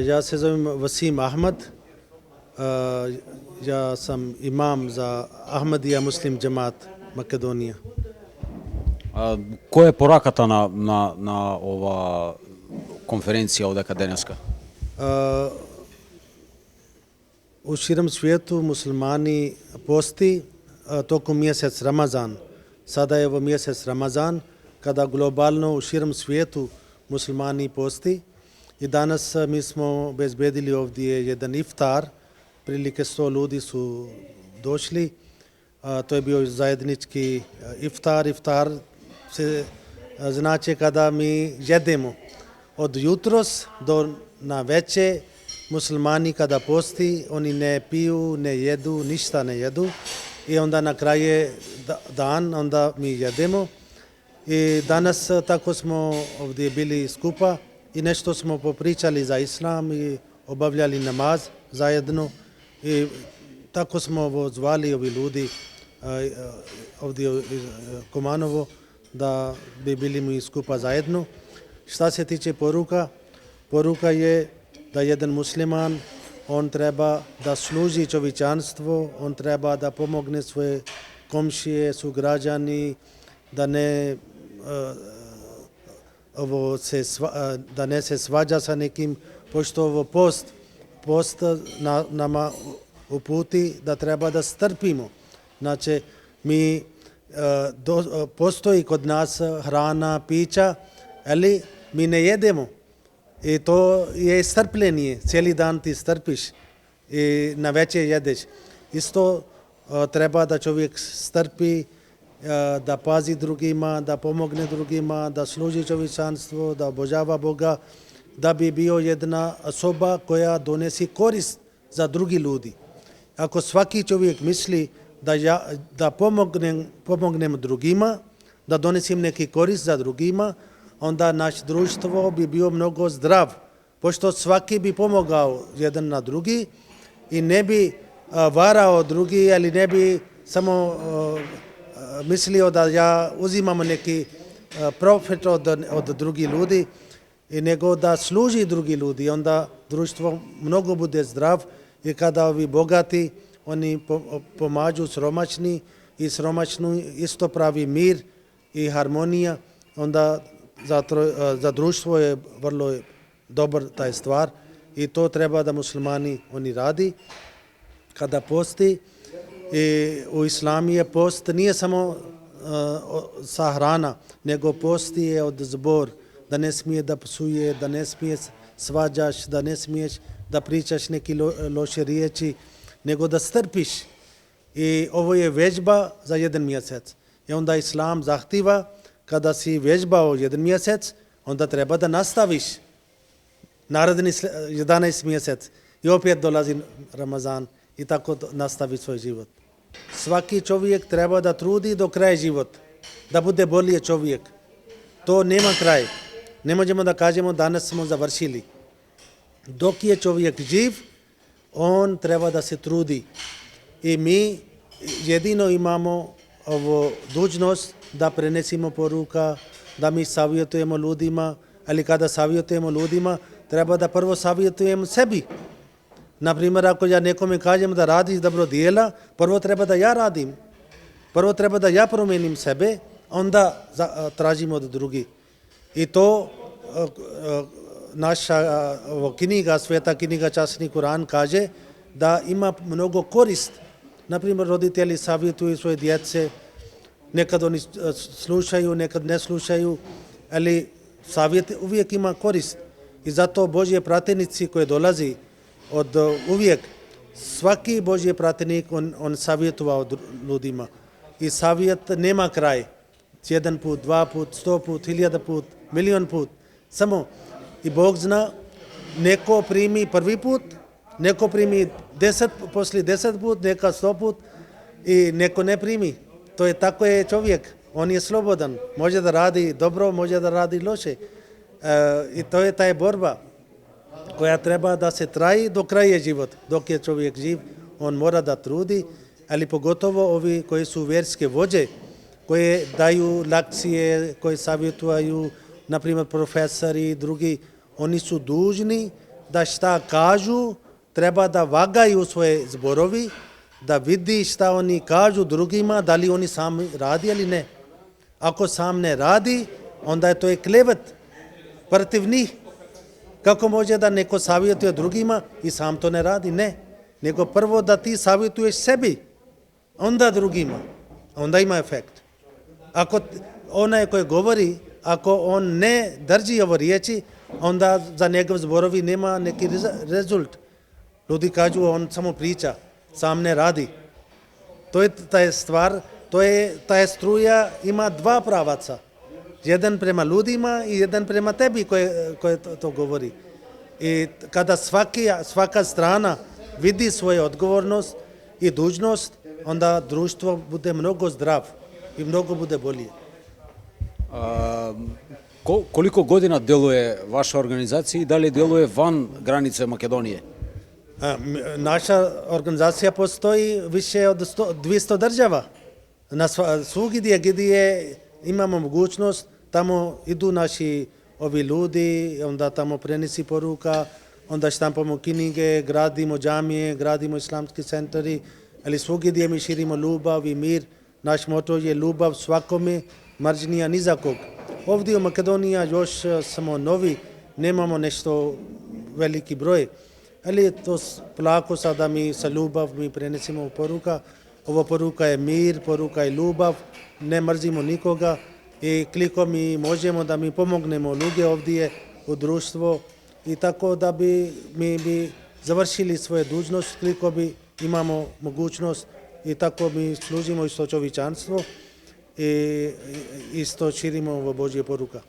Ja se zovem Vasim Ahmad, ja sam imam za Ahmadija Muslim Džemat Makedonija. Koja je porakata na ova konferencija ovdje akademijska? U širom svijetu muslimani posti tokom mjesec Ramazan. Sada je ovo mjesec Ramazan kada globalno u širom svijetu muslimani posti. I danas mi smo obezbedili ovdje jedan iftar, prilike 100 ljudi su došli. To je bio zajednički iftar. Iftar se znači kada mi jedemo od jutros do na veče. Muslimani kada posti, oni ne piju, ne jedu, ništa ne jedu. I onda na kraju dan, onda mi jedemo. I danas tako smo ovdje bili skupa i nešto smo popričali za islam i obavljali namaz zajedno. I tako smo ovo zvali ovi ljudi ovdje u Kumanovo da bi bili mi skupa zajedno. Šta se tiče poruka, poruka je da jedan musliman, on treba da služi čovječanstvo, on treba da pomogne svoje komšije, sugrađani, da ne da ne se svađa sa nekim, pošto ovo post nama uputi da treba da strpimo. Znači, postoji kod nas hrana, pića, ali mi ne jedemo. I to je strpljenje, cijeli dan ti strpiš i na večer jedeš. Isto treba da čovjek strpi, da pazi drugima, da pomogne drugima, da služi čovječanstvo, da obožava Boga, da bi bio jedna osoba koja donesi korist za drugi ljudi. Ako svaki čovjek misli da pomognem drugima, da donesim neki korist za drugima, onda naš društvo bi bio mnogo zdrav, pošto svaki bi pomogao jedan na drugi i ne bi varao drugi, ali ne bi samo mislio da ja uzimam neki profit od drugih ljudi, nego da služi drugi ljudi. Onda društvo mnogo bude zdrav i kada ovi bogati, oni pomažu sromačni i sromačni isto pravi mir i harmonija, onda za društvo je vrlo dobar taj stvar i to treba da muslimani oni radi. Kada posti, i u islamu je post nije samo sa hrana, nego posti je od zbor, da ne smije da psuje, da ne smije svađaš, da ne smiješ da pričaš neki loše riječi, nego da strpiš. I ovo je vežba za jedan mjesec. I onda islam zahtjeva kada si vežbao jedan mjesec, onda treba da nastaviš naredni 11 mjesec i opet dolazi Ramazan i tako nastavi svoj život. Svaki čovjek treba da trudi do kraja život, da bude bolji čovjek. To nema kraj. Ne možemo da kažemo danas smo završili. Dok je čovjek živ, on treba da se trudi. I mi jedino imamo ovo dužnost da prenesimo poruka, da mi savjetujemo ljudima, ali kada savjetujemo ljudima, treba da prvo savjetujemo sebi. Naprimjer, ako ja nekome kažem da radiš dobro djela, prvo treba da ja radim. Prvo treba da ja promijenim sebe, onda tražimo od drugih. I to naša knjiga, sveta knjiga Časni Kuran kaže da ima mnogo korist. Naprimjer, roditelji savjetuju svoje djece, nekad oni slušaju, nekad ne slušaju, ali savjet uvijek ima korist. I zato Božje pratenici koji dolazi od uvijek, svaki Božji pratjenik on savjetovao ljudima. I savjet nema kraj. Jedan put, 2 put, 100 put, 1000 put, milion put. Samo i Bog zna, neko primi prvi put, neko primi 10, poslije 10 put, neka 100 put i neko ne primi. To je tako je čovjek. On je slobodan. Može da radi dobro, može da radi loše. I to je taj borba koja treba da se traji do kraja život. Dok je čovjek živ, on mora da trudi, ali pogotovo ovi koji su vjerske vođe, koje daju lekcije, koje savjetuju, na primjer profesori i drugi, oni su dužni da šta kažu, treba da vagaju svoje zborovi, da vidi šta oni kažu drugima, da li oni sami radi ili ne. Ako sam ne radi, onda je to klevet protiv njih. Kako može da neko savjetuje drugima i sam to ne radi? Ne. Nego prvo da ti savjetuješ sebi, onda drugima. Onda ima efekt. Ako onaj koji govori, ako on ne drži ovo riječi, onda za njegov zborovi nema neki rezultat. Ljudi kažu on samo priča, sam ne radi. To je ta stvar, ta struja ima dva pravaca. Jedan prema ljudima i jedan prema tebi koji to govori. I kada svaka strana vidi svoju odgovornost i dužnost, onda društvo bude mnogo zdrav i mnogo bude bolje. Koliko godina djeluje vaša organizacija i da li djeluje van granice Makedonije? Naša organizacija postoji više od 200 država. Svugdje gdje imamo mogućnost, tamo idu naši ovi ljudi, onda tamo prenesi poruka, onda štampamo knjige, gradimo džamije, gradimo islamski centri, ali svugdje mi širimo ljubav i mir. Naš moto je ljubav svakome, mržnja ni za kog. Ovdje u Makedoniji još samo novi, nemamo nešto veliki broj, ali to polako sada mi sa ljubav mi prenesimo poruka. Ova poruka je mir, poruka je ljubav, ne mrzimo nikoga i koliko mi možemo da mi pomognemo ljudi ovdje u društvo i tako da bi mi završili svoje dužnost, koliko bi imamo mogućnost i tako mi služimo isto čovječanstvo i isto širimo ovo Božje poruka.